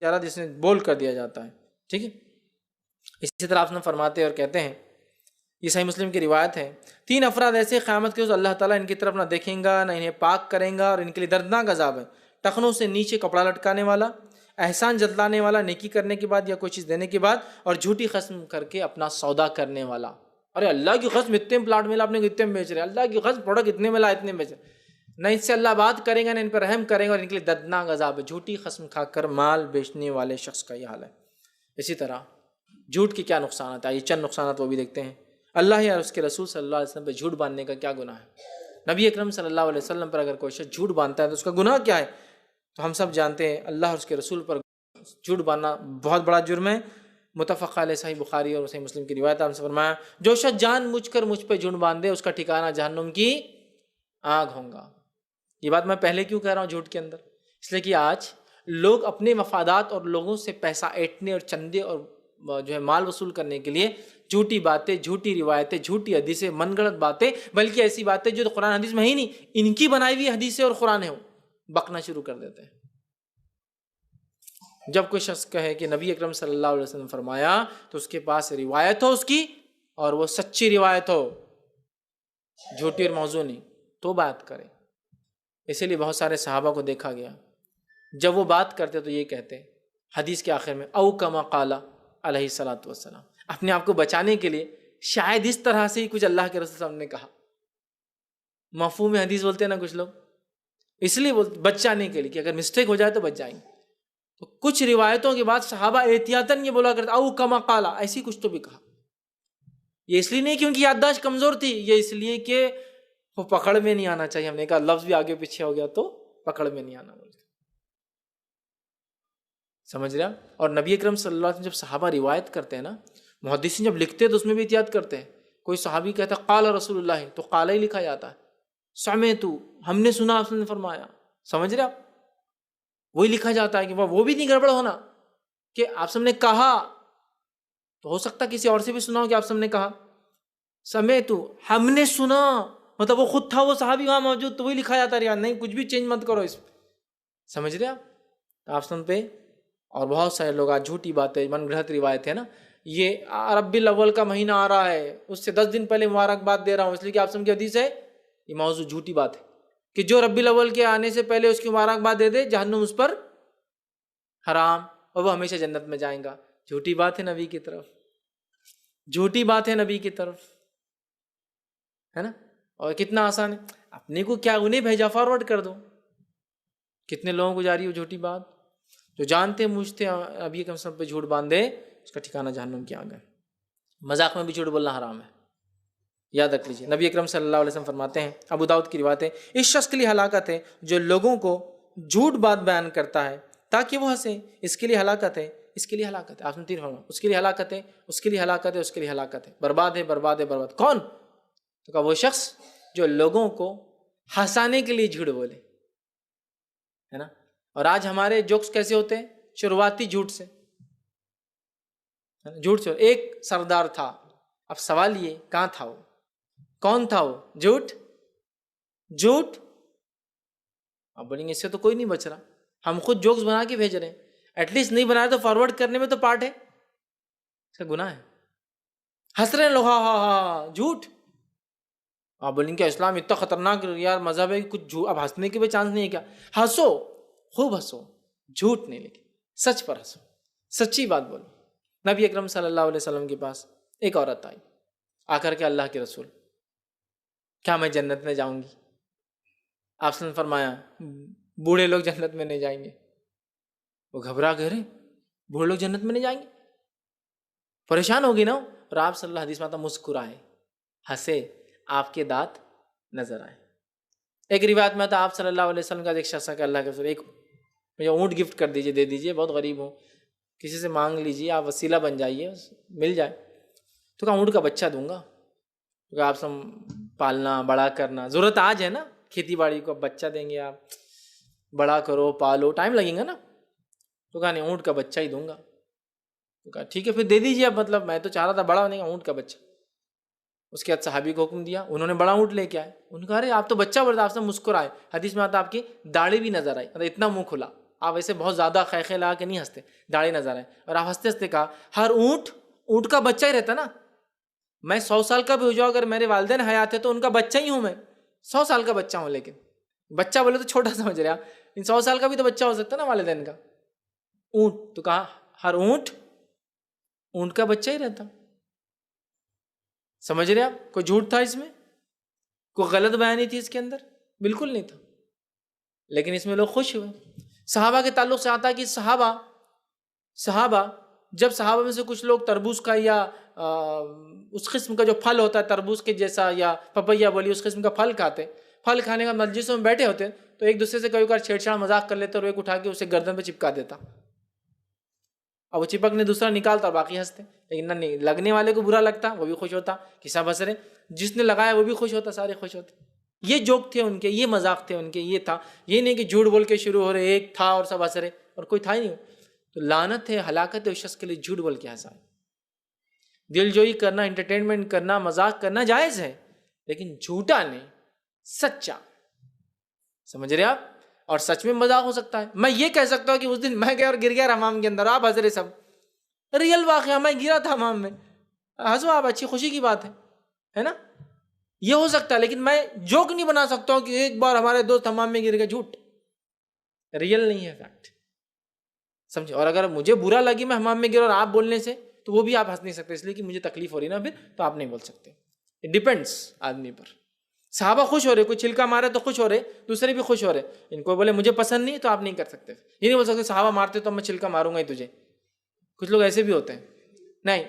زیادہ جس میں بول کر دیا جاتا ہے، ٹھیک ہے۔ اسی طرح آپ نے فرماتے اور کہتے ہیں، یہ صحیح مسلم کی روایت ہے، 3 افراد ایسے قیامت کے روز اللہ تعالیٰ ان کی طرف نہ دیکھیں گا نہ انہیں پاک کریں گا، اور ان کے لیے دردناک عذاب ہے۔ ٹخنوں سے نیچے کپڑا لٹکانے والا، احسان جتلانے والا، نیکی کرنے کے بعد یا کوئی چیز دینے کے بعد، اور جھوٹی قسم کر کے اپنا سودا کرنے والا۔ ارے اللہ کی قسم اتنے پلاٹ ملا، آپ نے اتنے میں بیچ رہے، اللہ کی قسم پروڈکٹ اتنے ملا اتنے میں بیچ رہے، نہ ان سے اللہ بات کرے گا نہ ان پر رحم کرے گا، اور ان کے لیے دردناک عذاب ہے۔ جھوٹی قسم کھا کر مال بیچنے والے شخص کا یہ حال ہے۔ اسی طرح جھوٹ کے کیا نقصانات ہیں، یہ چند نقصانات وہ بھی دیکھتے ہیں۔ اللہ یا اس کے رسول صلی اللہ علیہ وسلم پہ جھوٹ باندھنے کا کیا گناہ ہے؟ نبی اکرم صلی اللہ علیہ وسلم پر اگر کوئی شخص جھوٹ باندھتا ہے تو اس کا گناہ کیا ہے؟ تو ہم سب جانتے ہیں اللہ اور اس کے رسول پر جھوٹ باندھنا بہت بڑا جرم ہے۔ متفق علیہ صحیح بخاری اور صحیح مسلم کی روایت، آپ سے فرمایا جو شخص جان بوجھ کر مجھ پہ جھوٹ باندھے اس کا ٹھکانہ جہنم کی آگ ہوگا۔ یہ بات میں پہلے کیوں کہہ رہا ہوں جھوٹ کے اندر؟ اس لیے کہ آج لوگ اپنے مفادات اور لوگوں سے پیسہ ایٹھنے اور چندے اور جو ہے مال وصول کرنے کے لیے جھوٹی باتیں، جھوٹی روایتیں، جھوٹی حدیثیں، من گڑت باتیں، بلکہ ایسی باتیں جو قرآن حدیث میں ہی نہیں، ان کی بنائی ہوئی حدیثیں اور قرآن ہے، بکنا شروع کر دیتے ہیں۔ جب کوئی شخص کہے کہ نبی اکرم صلی اللہ علیہ وسلم فرمایا تو اس کے پاس روایت ہو اس کی، اور وہ سچی روایت ہو، جھوٹی اور موضوع نہیں، تو بات کرے۔ اسی لیے بہت سارے صحابہ کو دیکھا گیا جب وہ بات کرتے تو یہ کہتے حدیث کے آخر میں او کما قال علیہ الصلوۃ والسلام، اپنے آپ کو بچانے کے لیے شاید اس طرح سے ہی کچھ اللہ کے رسول صلی اللہ علیہ وسلم نے کہا۔ مفہوم حدیث بولتے ہیں نا کچھ لوگ، اس لیے بچانے کے لیے کہ اگر مسٹیک ہو جائے تو بچ جائیں گے۔ تو کچھ روایتوں کے بعد صحابہ احتیاطاً یہ بولا کرتے او کما قال، ایسی کچھ تو بھی کہا۔ یہ اس لیے نہیں کہ ان کی یادداشت کمزور تھی، یہ اس لیے کہ وہ پکڑ میں نہیں آنا چاہیے۔ ہم نے کہا لفظ بھی آگے پیچھے ہو گیا تو پکڑ میں نہیں آنا بولتے، سمجھ رہے؟ اور نبی اکرم صلی اللہ علیہ وسلم جب صحابہ روایت کرتے ہیں نا، محدثین جب لکھتے ہیں تو اس میں بھی احتیاط کرتے ہیں۔ کوئی صحابی کہتا ہے قال رسول اللہ تو قال ہی لکھا جاتا ہے، سمعت ہم نے سنا آپ نے فرمایا، سمجھ رہے آپ؟ وہی لکھا جاتا ہے کہ وہ بھی نہیں گڑبڑ ہونا کہ آپ سب نے کہا، تو ہو سکتا کسی اور سے بھی سنا ہو کہ آپ سب نے کہا۔ سمعت ہم نے سنا، مطلب وہ خود تھا وہ صحابی وہاں موجود، تو وہی لکھا جاتا ہے، نہیں کچھ بھی چینج مت کرو اس میں، سمجھ رہے آپ سن پہ۔ اور بہت سارے لوگ آج جھوٹی باتیں، من گھڑت روایت ہے نا، یہ ربیع الاول کا مہینہ آ رہا ہے اس سے 10 دن پہلے مبارکباد دے رہا ہوں، اس لیے کہ آپ سب کی حدیث ہے، یہ موضوع جھوٹی بات ہے کہ جو ربیع الاول کے آنے سے پہلے اس کی مبارکباد دے دے جہنم اس پر حرام اور وہ ہمیشہ جنت میں جائیں گا۔ جھوٹی بات ہے نبی کی طرف، جھوٹی بات ہے نبی کی طرف، ہے نا؟ اور کتنا آسان ہے، اپنے کو کیا انہیں بھیجا فارورڈ کر دو، کتنے لوگوں کو جاری ہو جھوٹی بات۔ جو جانتے مجھتے ابھی کم سب پہ جھوٹ باندھے اس کا ٹھکانہ جہنم کی آگ ہے۔ مذاق میں بھی جھوٹ بولنا حرام ہے، یاد رکھ لیجیے۔ نبی اکرم صلی اللہ علیہ وسلم فرماتے ہیں، ابو داؤد کی روایت ہے، اس شخص کے لیے ہلاکت ہے جو لوگوں کو جھوٹ بات بیان کرتا ہے تاکہ وہ ہنسیں، اس کے لیے ہلاکت ہے، اس کے لیے ہلاکت ہے۔ آپ نے 3 فرمایا، اس کے لیے ہلاکت ہے، اس کے لیے ہلاکت ہے، اس کے لیے ہلاکت ہے، برباد ہے، برباد ہے، برباد۔ کون؟ تو کہا وہ شخص جو لوگوں کو ہنسانے کے لیے جھوٹ بولے، ہے نا؟ اور آج ہمارے جوکس کیسے ہوتے ہیں؟ شروعاتی جھوٹ سے، جھوٹ سے۔ ایک سردار تھا، اب سوال یہ کہاں تھا وہ، کون تھا وہ؟ جھوٹ، جھوٹ۔ اب بولیں گے اس سے تو کوئی نہیں بچ رہا، ہم خود جوکس بنا کے بھیج رہے ہیں، ایٹ لیسٹ نہیں بنا رہے تو فارورڈ کرنے میں تو پارٹ ہے، اس کا گناہ ہے۔ ہنس رہے ہیں لوگ، ہاں ہاں ہاں، جھوٹ۔ آپ بولیں گے اسلام اتنا خطرناک یار مذہب ہے، کچھ جھوٹ اب ہنسنے کے بھی چانس نہیں ہے کیا؟ ہنسو، خوب ہنسو، جھوٹ نہیں، لیکن سچ پر ہنسو، سچی بات بولو۔ نبی اکرم صلی اللہ علیہ وسلم کے پاس ایک عورت آئی، آ کر کے اللہ کے رسول کیا میں جنت میں جاؤں گی؟ آپ نے فرمایا بوڑھے لوگ جنت میں نہیں جائیں گے۔ وہ گھبرا گئے، بوڑھے لوگ جنت میں نہیں جائیں گے، پریشان ہوگی نا۔ اور آپ صلی اللہ علیہ وسلم مسکرائے، ہنسے، آپ کے دانت نظر آئے۔ ایک روایت میں تھا آپ صلی اللہ علیہ وسلم کا ایک شخص کہ اللہ کے رسول ایک مجھے اونٹ گفٹ کر دیجئے، دے دیجئے، بہت غریب ہوں، کسی سے مانگ لیجئے، آپ وسیلہ بن جائیے، مل جائے۔ تو کہا اونٹ کا بچہ دوں گا۔ تو کہا آپ سب پالنا بڑا کرنا ضرورت آج ہے نا، کھیتی باڑی کو بچہ دیں گے آپ، بڑا کرو پالو، ٹائم لگے گا نا۔ تو کہا نہیں اونٹ کا بچہ ہی دوں گا۔ تو کہا ٹھیک ہے پھر دے دیجیے، اب مطلب میں تو چاہ رہا تھا بڑا ہونے کا، اونٹ کا بچہ۔ اس کے بعد صحابی کو حکم دیا، انہوں نے بڑا اونٹ لے کے آئے، انہوں نے کہا ارے آپ تو بچہ بڑا، آپ سے مسکرائے، حدیث میں آتا آپ کی داڑھی بھی نظر آئی، مطلب اتنا منہ کھلا، آپ ایسے بہت زیادہ خیخے لگا کے نہیں ہنستے، داڑھی نظر آئے، اور آپ ہنستے ہنستے کہا ہر اونٹ کا بچہ ہی رہتا نا، میں 100 سال کا بھی ہو جاؤں، اگر میرے والدین حیات ہے تو ان کا بچہ ہی ہوں، میں 100 سال کا بچہ ہوں، لیکن بچہ بولے تو چھوٹا سمجھ رہے آپ، 100 سال کا بھی تو بچہ ہو سکتا نا والدین کا. اونٹ تو کہا ہر اونٹ کا بچہ ہی رہتا. سمجھ رہے آپ؟ کوئی جھوٹ تھا اس میں؟ کوئی غلط بیانی تھی اس کے اندر؟ بالکل نہیں تھا. لیکن اس میں لوگ خوش ہوئے. صحابہ کے تعلق سے آتا ہے کہ صحابہ جب صحابہ میں سے کچھ لوگ تربوز کا یا اس قسم کا جو پھل ہوتا ہے تربوز کے جیسا یا پپیا بولی اس قسم کا پھل کھاتے، پھل کھانے کا مجلسوں میں بیٹھے ہوتے تو ایک دوسرے سے کئی بار چھیڑ چھاڑ مذاق کر لیتے اور ایک اٹھا کے اسے گردن پہ چپکا دیتا، اور وہ چپکنے دوسرا نکالتا اور باقی ہنستے. لیکن نہیں، لگنے والے کو برا لگتا، وہ بھی خوش ہوتا کہ سب ہنس رہے، جس نے لگایا وہ بھی خوش ہوتا، سارے خوش ہوتے. یہ جوک تھے ان کے، یہ مذاق تھے ان کے، یہ تھا. یہ نہیں کہ جھوٹ بول کے شروع ہو رہے، ایک تھا اور سب ہنس رہے اور کوئی تھا ہی نہیں. تو لعنت ہے، ہلاکت ہے اس شخص کے لیے جھوٹ بول کے ہنسائے. دل جوئی کرنا، انٹرٹینمنٹ کرنا، مذاق کرنا جائز ہے، لیکن جھوٹا نہیں، سچا. سمجھ رہے آپ؟ اور سچ میں مذاق ہو سکتا ہے. میں یہ کہہ سکتا ہوں کہ اس دن میں گیا اور گر گیا حمام کے اندر، آپ ہنس رہے سب، ریئل واقعہ، میں گرا تھا حمام میں، ہنسو آپ، اچھی خوشی کی بات ہے نا؟ یہ ہو سکتا ہے، لیکن میں جوک نہیں بنا سکتا ہوں کہ ایک بار ہمارے دوست حمام میں گر گئے. جھوٹ، ریئل نہیں ہے، فیکٹ. سمجھے؟ اور اگر مجھے برا لگی میں حمام میں گرا اور آپ بولنے سے، تو وہ بھی آپ ہنس نہیں سکتے، اس لیے کہ مجھے تکلیف ہو رہی نا، پھر تو آپ نہیں بول سکتے. اٹ ڈیپینڈس آدمی پر. صحابہ خوش ہو رہے، کوئی چھلکا مارے تو خوش ہو رہے، دوسرے بھی خوش ہو رہے. ان کو بولے مجھے پسند نہیں تو آپ نہیں کر سکتے. یہ نہیں بول سکتے صحابہ مارتے تو میں چھلکا ماروں گا ہی تجھے. کچھ لوگ ایسے بھی ہوتے ہیں، نہیں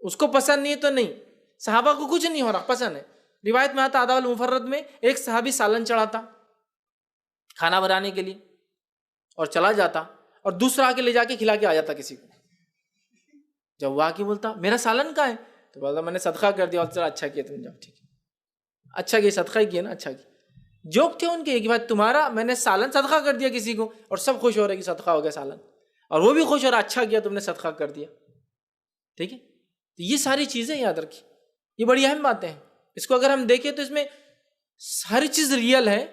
اس کو پسند نہیں تو نہیں. صحابہ کو کچھ نہیں ہو رہا، پسند ہے. روایت میں آتا آداب المفرد میں ایک صحابی سالن چڑھاتا کھانا بنانے کے لیے اور چلا جاتا، اور دوسرا آ کے لے جا کے کھلا کے آ جاتا کسی کو. جب وہ آ کے بولتا میرا سالن کہاں ہے، تو بولتا میں نے صدقہ کر دیا. اور چلا اچھا کیا تم، جاؤ ٹھیک ہے، اچھا کیا، صدقہ ہی کیا نا، اچھا کیا. جوک تھے ان کے کہ بھائی تمہارا میں نے سالن صدقہ کر دیا کسی کو، اور سب خوش ہو رہے کہ صدقہ ہو گیا سالن، اور وہ بھی خوش ہو رہا اچھا کیا تم نے صدقہ کر دیا. ٹھیک ہے، یہ ساری چیزیں یاد رکھی، یہ بڑی اہم باتیں ہیں. اس کو اگر ہم دیکھیں تو اس میں ہر چیز ریئل ہے.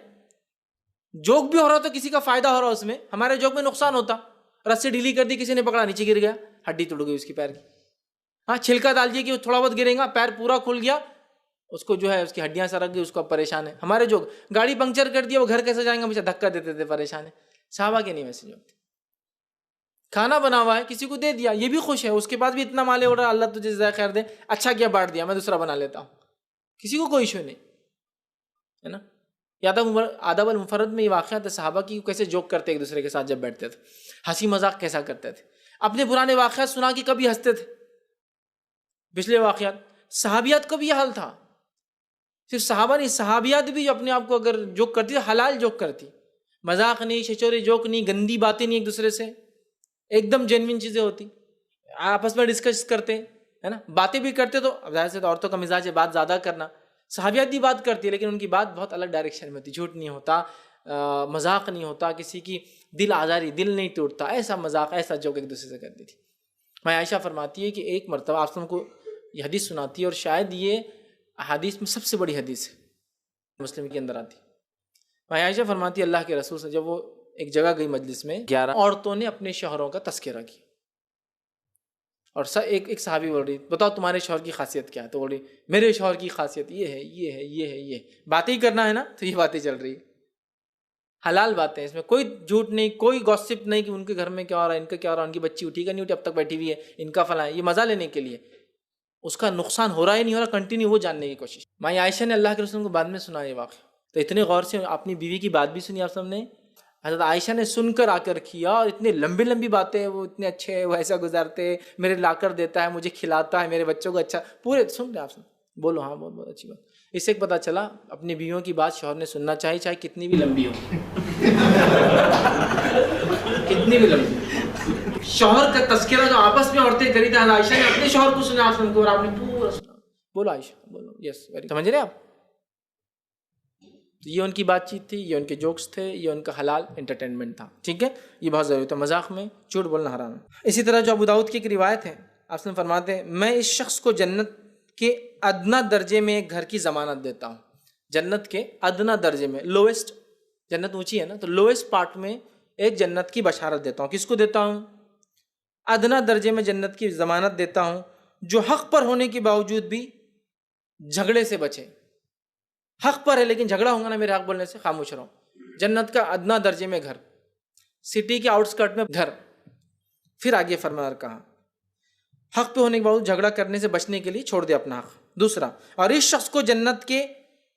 جوک بھی ہو رہا تو کسی کا فائدہ ہو رہا اس میں، ہمارے جوک میں نقصان ہوتا. رسی ڈھیلی کر دی، کسی نے پکڑا نیچے گر گیا، ہڈی ٹوٹ گئی اس کی پیر کی. ہاں چھلکا ڈال دیے کہ تھوڑا بہت گرے گا، پیر پورا کھل گیا، اس کو جو ہے اس کی ہڈیاں سرک گئی، اس کو پریشان ہے. ہمارے جو گاڑی پنکچر کر دیا، وہ گھر کیسے جائیں گے، مجھے دھکا دیتے تھے، پریشان ہے. صحابہ کے نہیں ویسے جو کھانا بنا ہوا ہے کسی کو دے دیا، یہ بھی خوش ہے، اس کے بعد بھی اتنا مالے اڑ رہا، اللہ تجھے جزائے خیر دے، اچھا کیا بانٹ دیا، میں دوسرا بنا لیتا ہوں، کسی کو کوئی ایشو نہیں ہے نا. آداب المفرد میں یہ واقعات ہے صحابہ کی، کیسے جوک کرتے ایک دوسرے کے ساتھ جب بیٹھتے تھے، ہنسی مذاق کیسا کرتے تھے، اپنے پرانے واقعات سنا کے کبھی ہنستے تھے. پچھلے واقعات صحابیات کو بھی یہ حال تھا. صرف صحابہ نہیں، صحابیات بھی اپنے آپ کو اگر جوک کرتی تو حلال جوک کرتی، مذاق نہیں، چھچوری جوک نہیں، گندی باتیں نہیں، ایک دوسرے سے ایک دم جینوین چیزیں ہوتی، آپس میں ڈسکس کرتے ہے نا، باتیں بھی کرتے. تو ظاہر سے عورتوں کا مزاج ہے بات زیادہ کرنا، صحابیات بھی بات کرتی ہے لیکن ان کی بات بہت الگ ڈائریکشن میں ہوتی. جھوٹ نہیں ہوتا، مذاق نہیں ہوتا، کسی کی دل آزاری، دل نہیں ٹوٹتا، ایسا مذاق، ایسا جوک ایک دوسرے سے کرتی تھی. میں عائشہ فرماتی ہے کہ ایک مرتبہ آپ کو یہ حدیث سناتی ہے، اور شاید یہ احادیث میں سب سے بڑی حدیث ہے، مسلم کے اندر آتی. میں عائشہ فرماتی ہے اللہ کے رسول سے جب وہ ایک جگہ گئی مجلس میں، 11 عورتوں نے اپنے شوہروں کا تذکرہ کیا، اور ایک صحابی بول رہی بتاؤ تمہارے شوہر کی خاصیت کیا ہے، تو بول رہی میرے شوہر کی خاصیت یہ ہے، یہ ہے، یہ ہے، یہ باتیں ہی کرنا ہے نا، تو یہ باتیں چل رہی حلال باتیں، اس میں کوئی جھوٹ نہیں، کوئی گوسپ نہیں کہ ان کے گھر میں کیا ہو رہا ہے، ان کا کیا ہو رہا ہے، ان کی بچی اٹھی کا نہیں اٹھی اب تک بیٹھی ہوئی ہے، ان کا فلاں ہے، یہ مزہ لینے کے لیے، اس کا نقصان ہو رہا ہے نہیں ہو رہا، کنٹینیو وہ جاننے کی کوشش. ماں عائشہ نے اللہ کے رسول کو بعد میں سنا یہ واقعہ، تو اتنے غور سے اپنی بیوی کی بات بھی سنی آپ سب نے. حضرت عائشہ نے سن کر آ کر کیا، اور اتنی لمبی لمبی باتیں، وہ اتنے اچھے ہیں، وہ ایسا گزارتے، میرے لا کر دیتا ہے، مجھے کھلاتا ہے، میرے بچوں کو اچھا، پورے سن رہے آپ سن. بولو ہاں، بہت بہت اچھی بات. اس سے ایک پتہ چلا اپنی بیویوں کی بات شوہر نے سننا چاہیے، چاہے کتنی بھی لمبی ہو کتنی بھی لمبی. شوہر کا تذکرہ جو آپس میں عورتیں کری تھی، عائشہ نے اپنے شوہر کو سنا آپ کو، اور آپ نے پورا سنا. بولو عائشہ، بولو. یس، ویری، سمجھ رہے آپ؟ یہ ان کی بات چیت تھی، یہ ان کے جوکس تھے، یہ ان کا حلال انٹرٹینمنٹ تھا. ٹھیک ہے، یہ بہت ضروری تھا. مذاق میں جھوٹ بولنا حرام ہے. اسی طرح جو ابو داؤد کی ایک روایت ہے، آپ نے فرماتے ہیں میں اس شخص کو جنت کے ادنا درجے میں ایک گھر کی ضمانت دیتا ہوں. جنت کے ادنا درجے میں، لویسٹ، جنت اونچی ہے نا، تو لویسٹ پارٹ میں ایک جنت کی بشارت دیتا ہوں. کس کو دیتا ہوں؟ ادنا درجے میں جنت کی ضمانت دیتا ہوں جو حق پر ہونے کے باوجود بھی جھگڑے سے بچے. حق پر ہے لیکن جھگڑا ہوگا نا میرے حق بولنے سے، خاموش رہو. جنت کا ادنا درجے میں گھر، سٹی کے آؤٹسکرٹ میں گھر. پھر آگے فرمایا کہا حق پہ ہونے کے باوجود جھگڑا کرنے سے بچنے کے لیے چھوڑ دے اپنا حق. دوسرا، اور اس شخص کو جنت کے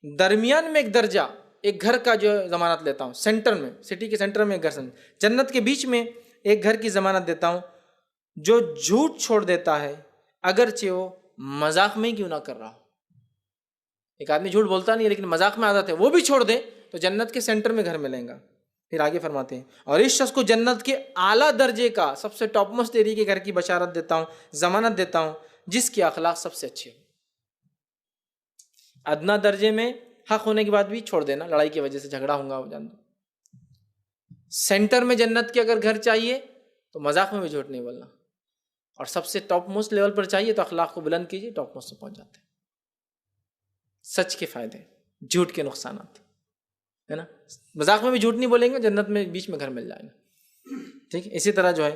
درمیان میں ایک درجہ، ایک گھر کا جو ضمانت لیتا ہوں، سینٹر میں، سٹی کے سینٹر میں ایک گھر، جنت کے بیچ میں ایک گھر کی ضمانت دیتا ہوں جو جھوٹ چھوڑ دیتا ہے اگرچہ وہ مذاق میں ہی کیوں نہ کر رہا ہو. ایک آدمی جھوٹ بولتا نہیں ہے لیکن مذاق میں عادت ہے، وہ بھی چھوڑ دے تو جنت کے سینٹر میں گھر ملیں گا. پھر آگے فرماتے ہیں اور اس شخص کو جنت کے اعلیٰ درجے کا، سب سے ٹاپ موسٹ ایریا کے گھر کی بشارت دیتا ہوں، ضمانت دیتا ہوں جس کے اخلاق سب سے اچھے ہو. ادنا درجے میں حق ہونے کے بعد بھی چھوڑ دینا، لڑائی کی وجہ سے جھگڑا ہوگا جان دو. سینٹر میں جنت کے اگر گھر چاہیے تو مذاق میں بھی جھوٹ نہیں بولنا، اور سب سے ٹاپ موسٹ لیول پر چاہیے تو اخلاق کو بلند کیجیے، ٹاپ موسٹ سے پہنچ جاتے ہیں. سچ کے فائدے، جھوٹ کے نقصانات، ہے نا. مذاق میں بھی جھوٹ نہیں بولیں گے، جنت میں بیچ میں گھر مل جائے گا. ٹھیک ہے. اسی طرح جو ہے